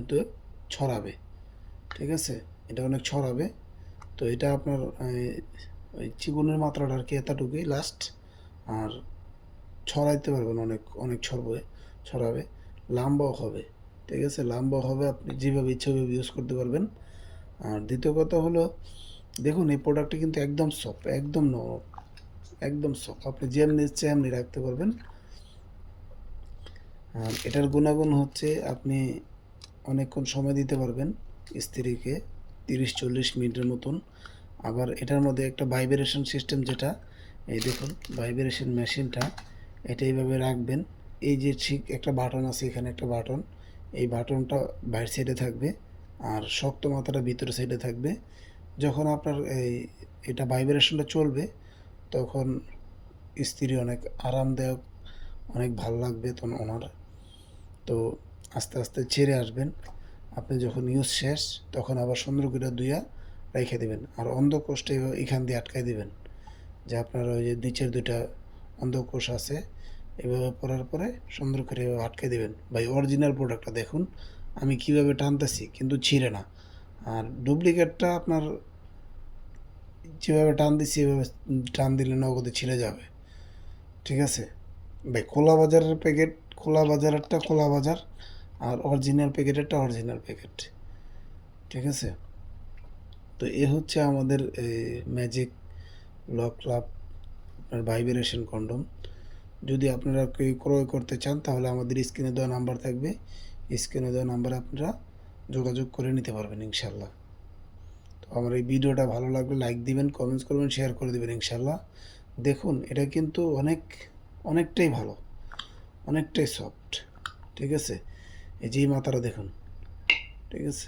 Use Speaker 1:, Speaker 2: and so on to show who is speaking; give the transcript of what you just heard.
Speaker 1: হতে ছড়াবে, ঠিক আছে, এটা অনেক ছড়াবে। তো এটা আপনার ওই চিকনের মাত্রাটা আর কি এতটুকুই লাস্ট, আর ছড়াইতে পারবেন, অনেক অনেক ছড়াবে, লম্বাও হবে, ঠিক আছে, লম্বাও হবে, আপনি যেভাবে ইচ্ছা ওইভাবে ইউজ করতে পারবেন। আর দ্বিতীয় কথা হলো, দেখুন এই প্রোডাক্টটা কিন্তু একদম সফট, একদম নরম, একদম সফট, আপনি যেমনি ইচ্ছে এমনি রাখতে পারবেন। আর এটার গুণাগুণ হচ্ছে আপনি অনেকক্ষণ সময় দিতে পারবেন স্ত্রীকে, 30-40 মিনিটের মতন। আবার এটার মধ্যে একটা ভাইব্রেশন সিস্টেম, যেটা এই দেখুন ভাইব্রেশন মেশিনটা, এটা এইভাবে রাখবেন, এই যে ঠিক একটা বাটন আছে, এখানে একটা বাটন, এই বাটনটা বাইরের সাইডে থাকবে আর শক্ত মাথাটা ভিতরের সাইডে থাকবে। যখন আপনার এটা ভাইব্রেশনটা চলবে তখন স্ত্রী অনেক আরামদায়ক, অনেক ভালো লাগবে তখন ওনার। তো আস্তে আস্তে ছেড়ে আসবেন, আপনি যখন ইউজ শেষ তখন আবার সুন্দর করে ধুইয়া রেখে দেবেন। আর অন্ধকোষটা এখান দিয়ে আটকাই দেবেন, যে আপনার ওই যে নিচের দুইটা অন্ধকোষ আছে, এভাবে পরার পরে সুন্দর করে এভাবে আটকে দেবেন। ভাই অরিজিনাল প্রোডাক্টটা দেখুন আমি কিভাবে টানতেছি, কিন্তু ছিঁড়ে না। আর ডুপ্লিকেটটা আপনার যেভাবে টান দিচ্ছি এভাবে টান দিলে নগদে ছিঁড়ে যাবে, ঠিক আছে। ভাই খোলা বাজারের প্যাকেট, খোলা বাজারেরটা খোলা বাজার, আর অরিজিনাল প্যাকেটেরটা অরিজিনাল প্যাকেট, ঠিক আছে। তো এ হচ্ছে আমাদের ম্যাজিক লক ক্লাব আপনার ভাইব্রেশন কন্ডম। যদি আপনারা কেউ ক্রয় করতে চান তাহলে আমাদের স্ক্রিনে দেওয়া নাম্বার থাকবে, স্ক্রিনে দেওয়া নাম্বারে আপনারা যোগাযোগ করে নিতে পারবেন ইনশাল্লাহ। তো আমার এই ভিডিওটা ভালো লাগলে লাইক দিবেন, কমেন্টস করবেন, শেয়ার করে দেবেন ইনশাল্লাহ। দেখুন এটা কিন্তু অনেকটাই ভালো, অনেকটাই সফট, ঠিক আছে। এই যে মাথাটা দেখুন, ঠিক আছে।